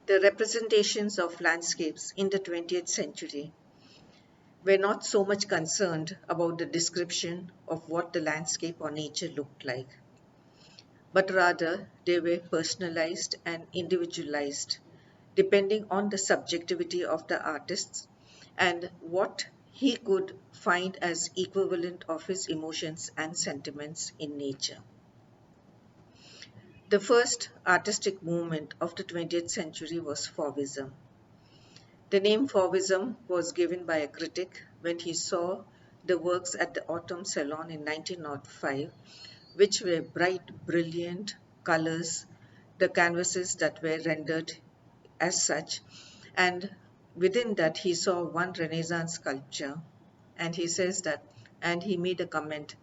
The representations of landscapes in the 20th century were not so much concerned about the description of what the landscape or nature looked like, but rather they were personalized and individualized depending on the subjectivity of the artists and what he could find as equivalent of his emotions and sentiments in nature. The first artistic movement of the 20th century was Fauvism. The name Fauvism was given by a critic when he saw the works at the Autumn Salon in 1905, which were bright, brilliant colors, the canvases that were rendered as such, and within that he saw one Renaissance sculpture, and he says that, and he made a comment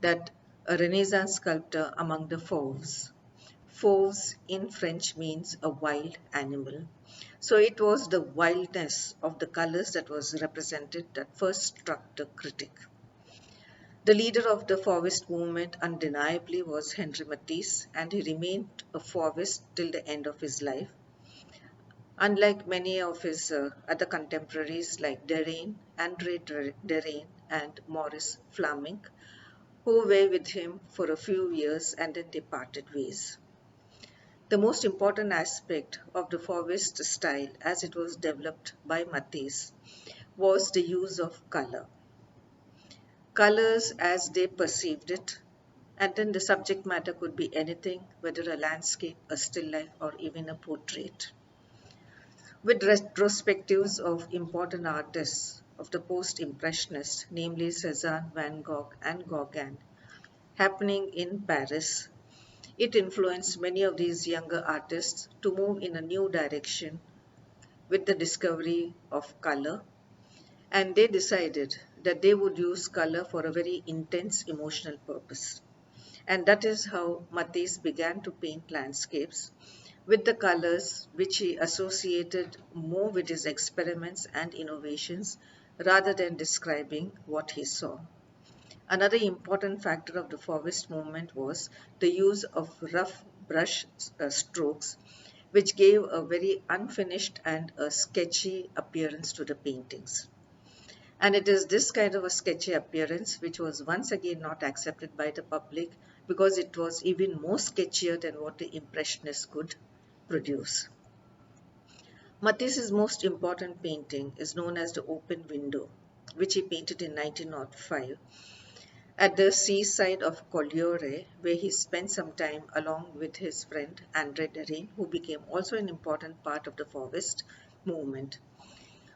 that a Renaissance sculptor among the fauves. Fauves in French means a wild animal. So it was the wildness of the colors that was represented that first struck the critic. The leader of the Fauvist movement undeniably was Henri Matisse, and he remained a Fauvist till the end of his life. Unlike many of his other contemporaries like André Derain, and Maurice Flaming, who were with him for a few years and then they parted ways. The most important aspect of the Fauvist style as it was developed by Matisse was the use of color. Colors as they perceived it, and then the subject matter could be anything, whether a landscape, a still life, or even a portrait. With retrospectives of important artists of the post-Impressionists, namely Cezanne, Van Gogh, and Gauguin, happening in Paris, it influenced many of these younger artists to move in a new direction with the discovery of color, and they decided that they would use color for a very intense emotional purpose. And that is how Matisse began to paint landscapes with the colors which he associated more with his experiments and innovations rather than describing what he saw. Another important factor of the Fauvist movement was the use of rough brush strokes, which gave a very unfinished and a sketchy appearance to the paintings. And it is this kind of a sketchy appearance which was once again not accepted by the public because it was even more sketchier than what the Impressionists could produce. Matisse's most important painting is known as The Open Window, which he painted in 1905 at the seaside of Collioure, where he spent some time along with his friend André Derain, who became also an important part of the Fauvist movement.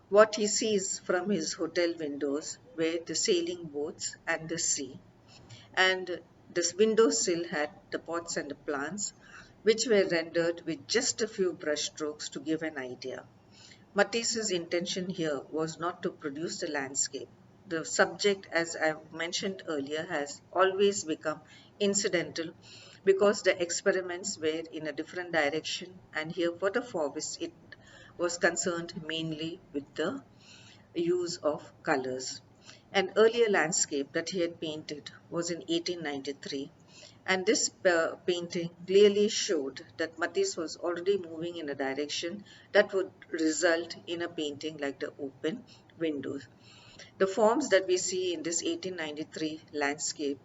What he sees from his hotel windows were the sailing boats and the sea. And this windowsill had the pots and the plants, which were rendered with just a few brushstrokes to give an idea. Matisse's intention here was not to produce the landscape. The subject, as I mentioned earlier, has always become incidental because the experiments were in a different direction, and here for the Fauvists it was concerned mainly with the use of colors. An earlier landscape that he had painted was in 1893, and this painting clearly showed that Matisse was already moving in a direction that would result in a painting like the open windows. The forms that we see in this 1893 landscape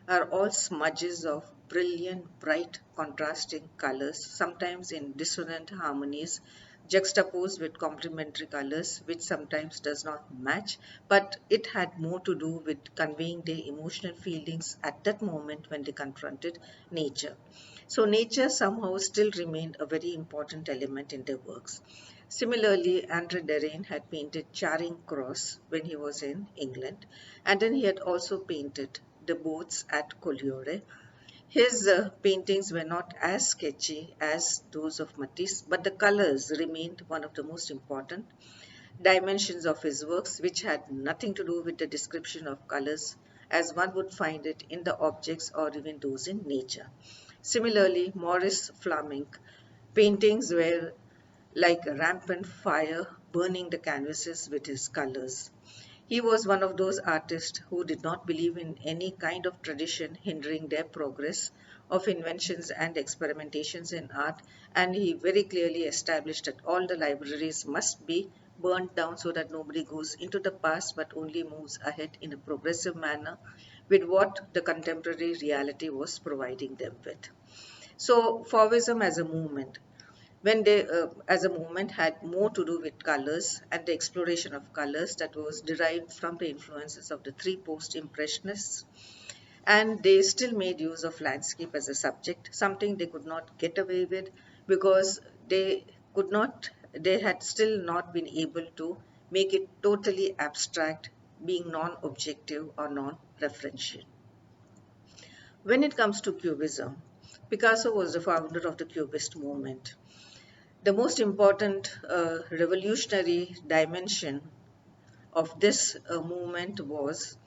are all smudges of brilliant, bright, contrasting colors, sometimes in dissonant harmonies, juxtaposed with complementary colors, which sometimes does not match, but it had more to do with conveying their emotional feelings at that moment when they confronted nature. So nature somehow still remained a very important element in their works. Similarly, Andre Derain had painted Charing Cross when he was in England, and then he had also painted the boats at Collioure. His paintings were not as sketchy as those of Matisse, but the colors remained one of the most important dimensions of his works, which had nothing to do with the description of colors as one would find it in the objects or even those in nature. Similarly, Maurice Flaming paintings were like a rampant fire burning the canvases with his colors. He was one of those artists who did not believe in any kind of tradition hindering their progress of inventions and experimentations in art, and he very clearly established that all the libraries must be burnt down so that nobody goes into the past but only moves ahead in a progressive manner with what the contemporary reality was providing them with. So, Fauvism as a movement, when they as a movement had more to do with colors and the exploration of colors that was derived from the influences of the three post-impressionists, and they still made use of landscape as a subject, something they could not get away with because they had still not been able to make it totally abstract, being non-objective or non-referential. When it comes to Cubism, Picasso was the founder of the Cubist movement. The most important revolutionary dimension of this movement was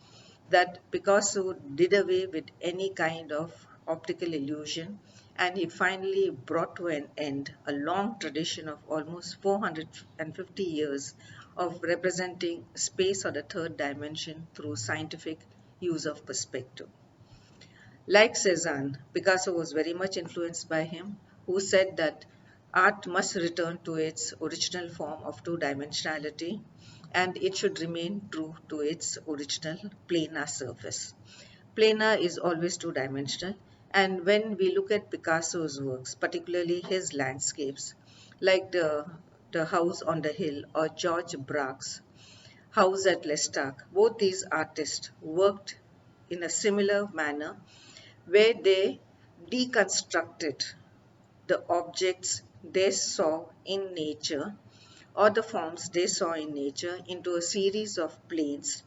that Picasso did away with any kind of optical illusion, and he finally brought to an end a long tradition of almost 450 years of representing space or the third dimension through scientific use of perspective. Like Cezanne, Picasso was very much influenced by him, who said that art must return to its original form of two-dimensionality and it should remain true to its original planar surface. Planar is always two-dimensional, and when we look at Picasso's works, particularly his landscapes, like the house on the hill or George Braque's house at L'Estaque, both these artists worked in a similar manner where they deconstructed the objects they saw in nature or the forms they saw in nature into a series of planes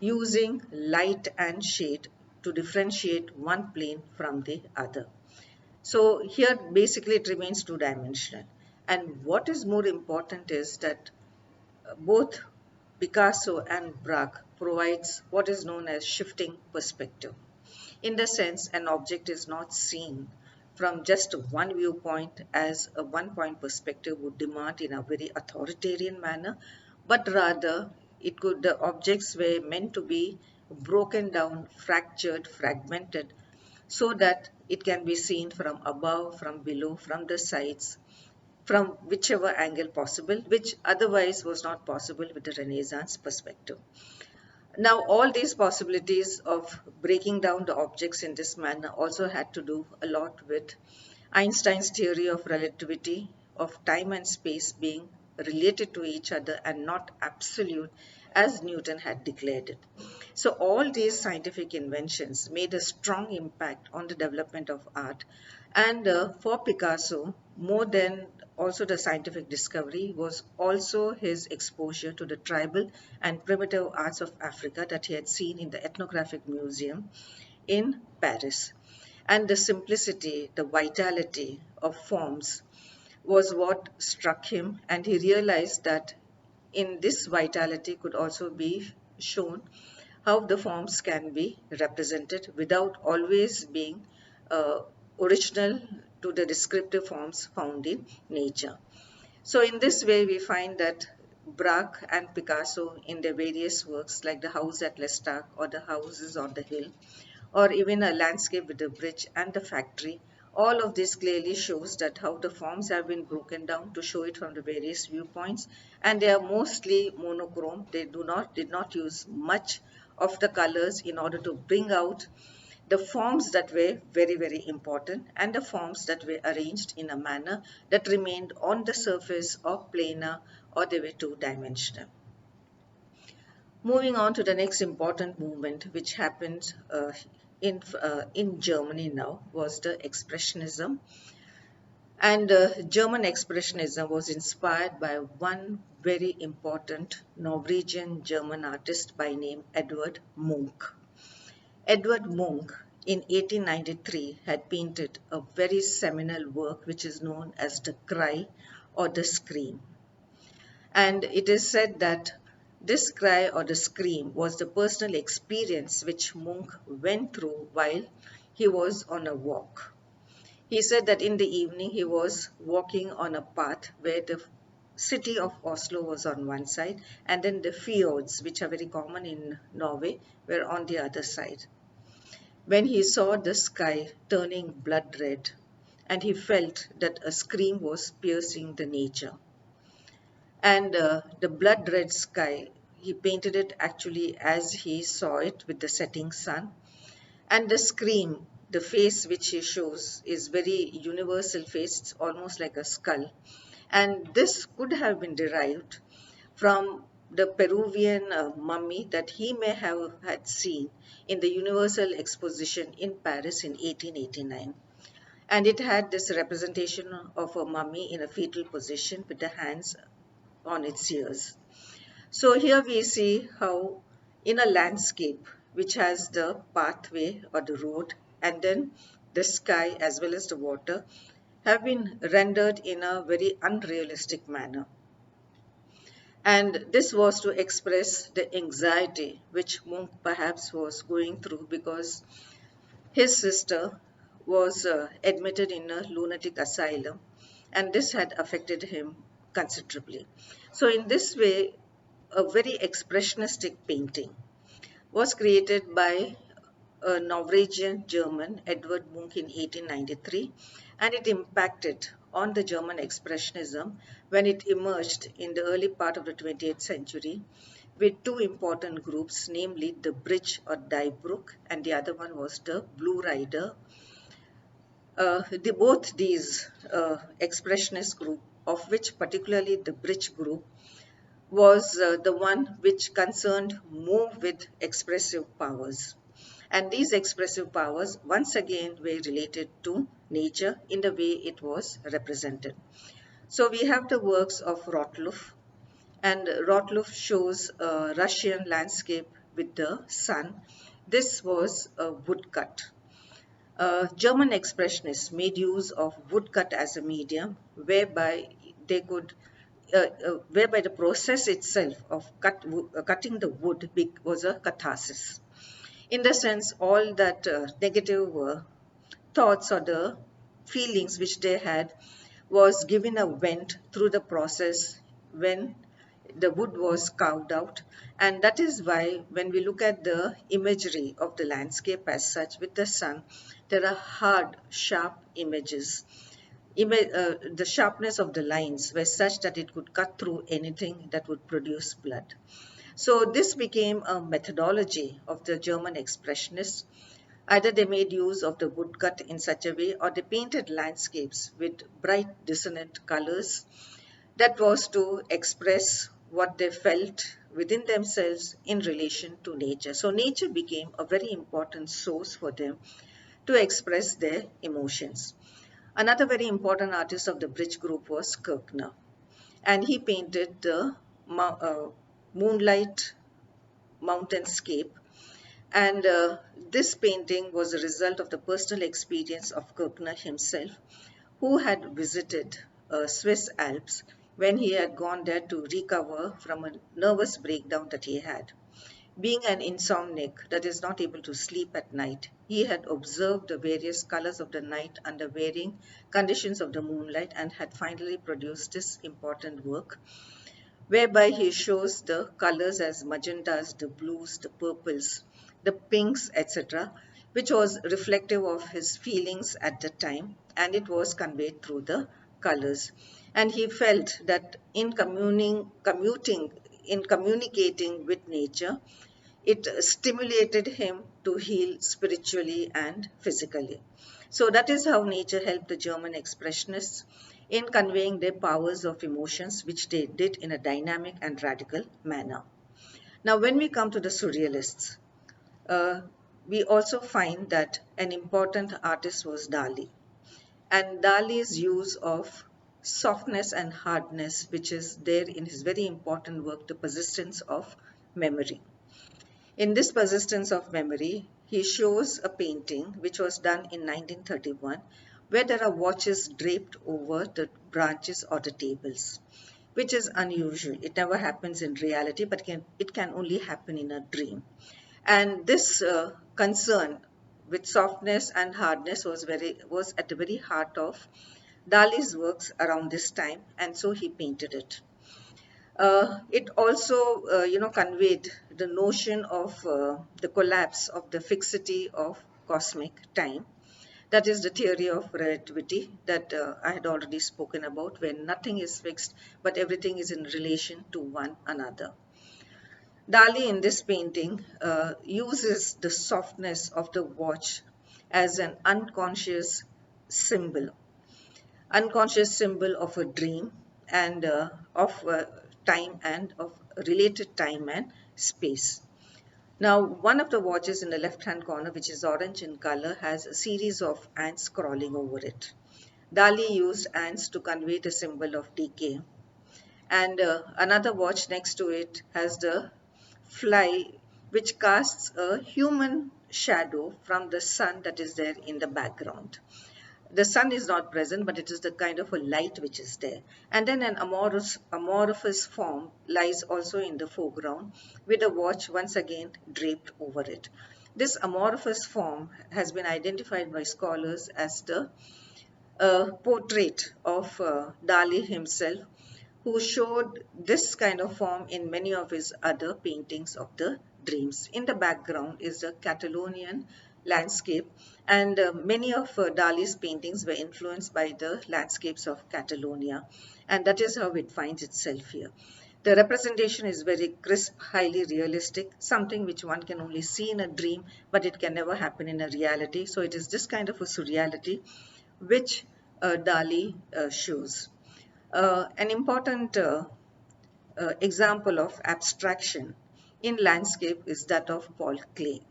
using light and shade to differentiate one plane from the other. So here basically it remains two-dimensional. And what is more important is that both Picasso and Braque provides what is known as shifting perspective. In the sense, an object is not seen from just one viewpoint as a one-point perspective would demand in a very authoritarian manner, but rather the objects were meant to be broken down, fractured, fragmented, so that it can be seen from above, from below, from the sides, from whichever angle possible, which otherwise was not possible with the Renaissance perspective. Now, all these possibilities of breaking down the objects in this manner also had to do a lot with Einstein's theory of relativity, of time and space being related to each other and not absolute as Newton had declared it. So all these scientific inventions made a strong impact on the development of art, and for Picasso, more than also the scientific discovery was also his exposure to the tribal and primitive arts of Africa that he had seen in the ethnographic museum in Paris. And the simplicity, the vitality of forms was what struck him, and he realized that in this vitality could also be shown how the forms can be represented without always being uh, original to the descriptive forms found in nature. So in this way we find that Braque and Picasso in their various works like the house at L'Estaque or the houses on the hill or even a landscape with a bridge and the factory, all of this clearly shows that how the forms have been broken down to show it from the various viewpoints, and they are mostly monochrome. They did not use much of the colors in order to bring out the forms that were very, very important and the forms that were arranged in a manner that remained on the surface or planar or they were two-dimensional. Moving on to the next important movement which happened in Germany now was the Expressionism. And German Expressionism was inspired by one very important Norwegian German artist by name Edvard Munch. Edvard Munch in 1893 had painted a very seminal work which is known as the Cry or the Scream. And it is said that this cry or the scream was the personal experience which Munch went through while he was on a walk. He said that in the evening he was walking on a path where the city of Oslo was on one side, and then the fjords, which are very common in Norway, were on the other side. When he saw the sky turning blood red, and he felt that a scream was piercing the nature. And the blood red sky, he painted it actually as he saw it with the setting sun. And the scream, the face which he shows, is very universal face, it's almost like a skull. And this could have been derived from the Peruvian mummy that he may have had seen in the Universal Exposition in Paris in 1889. And it had this representation of a mummy in a fetal position with the hands on its ears. So here we see how in a landscape which has the pathway or the road and then the sky as well as the water have been rendered in a very unrealistic manner. And this was to express the anxiety which Munch perhaps was going through because his sister was admitted in a lunatic asylum, and this had affected him considerably. So in this way, a very expressionistic painting was created by a Norwegian German, Edward Munch, in 1893, and it impacted on the German Expressionism when it emerged in the early part of the 20th century with two important groups, namely the Bridge or Die Bruch, and the other one was the Blue Rider. Both these expressionist group, of which particularly the Bridge group, was the one which concerned more with expressive powers. And these expressive powers once again were related to nature in the way it was represented. So we have the works of Rottluff, and Rottluff shows a Russian landscape with the sun. This was a woodcut. German expressionists made use of woodcut as a medium whereby they could whereby the process itself of cutting the wood was a catharsis. In the sense, all that negative thoughts or the feelings which they had was given a vent through the process when the wood was carved out. And that is why when we look at the imagery of the landscape as such with the sun, there are hard, sharp images. The sharpness of the lines were such that it could cut through anything that would produce blood. So this became a methodology of the German expressionists. Either they made use of the woodcut in such a way or they painted landscapes with bright dissonant colors. That was to express what they felt within themselves in relation to nature. So nature became a very important source for them to express their emotions. Another very important artist of the Bridge group was Kirchner, and he painted the moonlight mountainscape. And this painting was a result of the personal experience of Kirchner himself, who had visited Swiss Alps when he had gone there to recover from a nervous breakdown that he had. Being an insomniac that is not able to sleep at night, he had observed the various colors of the night under varying conditions of the moonlight and had finally produced this important work, whereby he shows the colors as magentas, the blues, the purples, the pinks, etc., which was reflective of his feelings at the time, and it was conveyed through the colors. And he felt that in communicating with nature, it stimulated him to heal spiritually and physically. So that is how nature helped the German expressionists in conveying their powers of emotions, which they did in a dynamic and radical manner. Now, when we come to the Surrealists, we also find that an important artist was Dali. And Dali's use of softness and hardness, which is there in his very important work, The Persistence of Memory. In this Persistence of Memory, he shows a painting which was done in 1931, where there are watches draped over the branches or the tables, which is unusual. It never happens in reality, but it can only happen in a dream. And this concern with softness and hardness was at the very heart of Dali's works around this time, and so he painted it. It also, conveyed the notion of the collapse of the fixity of cosmic time. That is the theory of relativity that I had already spoken about, where nothing is fixed, but everything is in relation to one another. Dali in this painting uses the softness of the watch as an unconscious symbol of a dream and of time and of related time and space. Now, one of the watches in the left-hand corner, which is orange in color, has a series of ants crawling over it. Dali used ants to convey the symbol of decay. And another watch next to it has the fly, which casts a human shadow from the sun that is there in the background. The sun is not present, but it is the kind of a light which is there. And then an amorphous form lies also in the foreground with a watch once again draped over it. This amorphous form has been identified by scholars as the portrait of Dali himself, who showed this kind of form in many of his other paintings of the dreams. In the background is the Catalonian landscape, and many of Dali's paintings were influenced by the landscapes of Catalonia, and that is how it finds itself here. The representation is very crisp, highly realistic, something which one can only see in a dream, but it can never happen in a reality. So it is this kind of a surreality which Dali shows. An important example of abstraction in landscape is that of Paul Klee.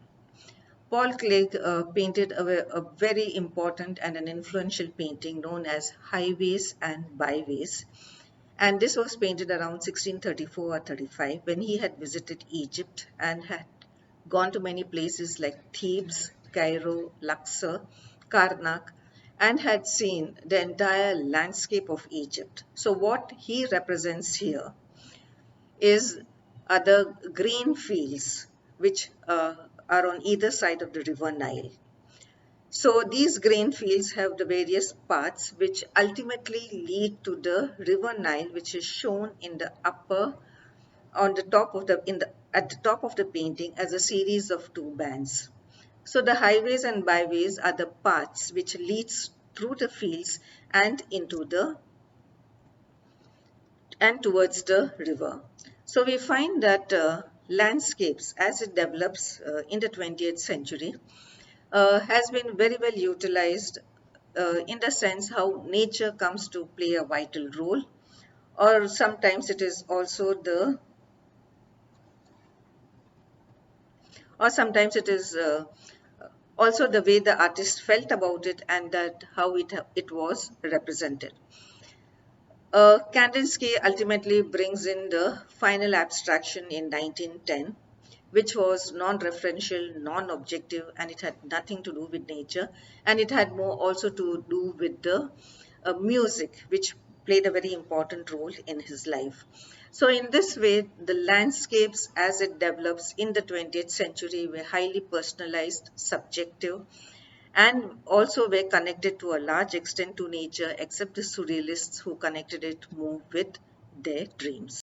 Paul Klee painted a very important and an influential painting known as Highways and Byways. And this was painted around 1634 or 35 when he had visited Egypt and had gone to many places like Thebes, Cairo, Luxor, Karnak, and had seen the entire landscape of Egypt. So what he represents here is the green fields which are on either side of the river Nile. So these grain fields have the various paths which ultimately lead to the river Nile, which is shown in the upper, on the top of at the top of the painting as a series of two bands. So the highways and byways are the paths which leads through the fields and towards the river. So we find that landscapes as it develops in the 20th century has been very well utilized in the sense how nature comes to play a vital role, or sometimes it is also also the way the artist felt about it and that how it was represented. Kandinsky ultimately brings in the final abstraction in 1910, which was non-referential, non-objective, and it had nothing to do with nature, and it had more also to do with the music, which played a very important role in his life. So in this way, the landscapes as it develops in the 20th century were highly personalized, subjective, and also were connected to a large extent to nature, except the surrealists who connected it more with their dreams.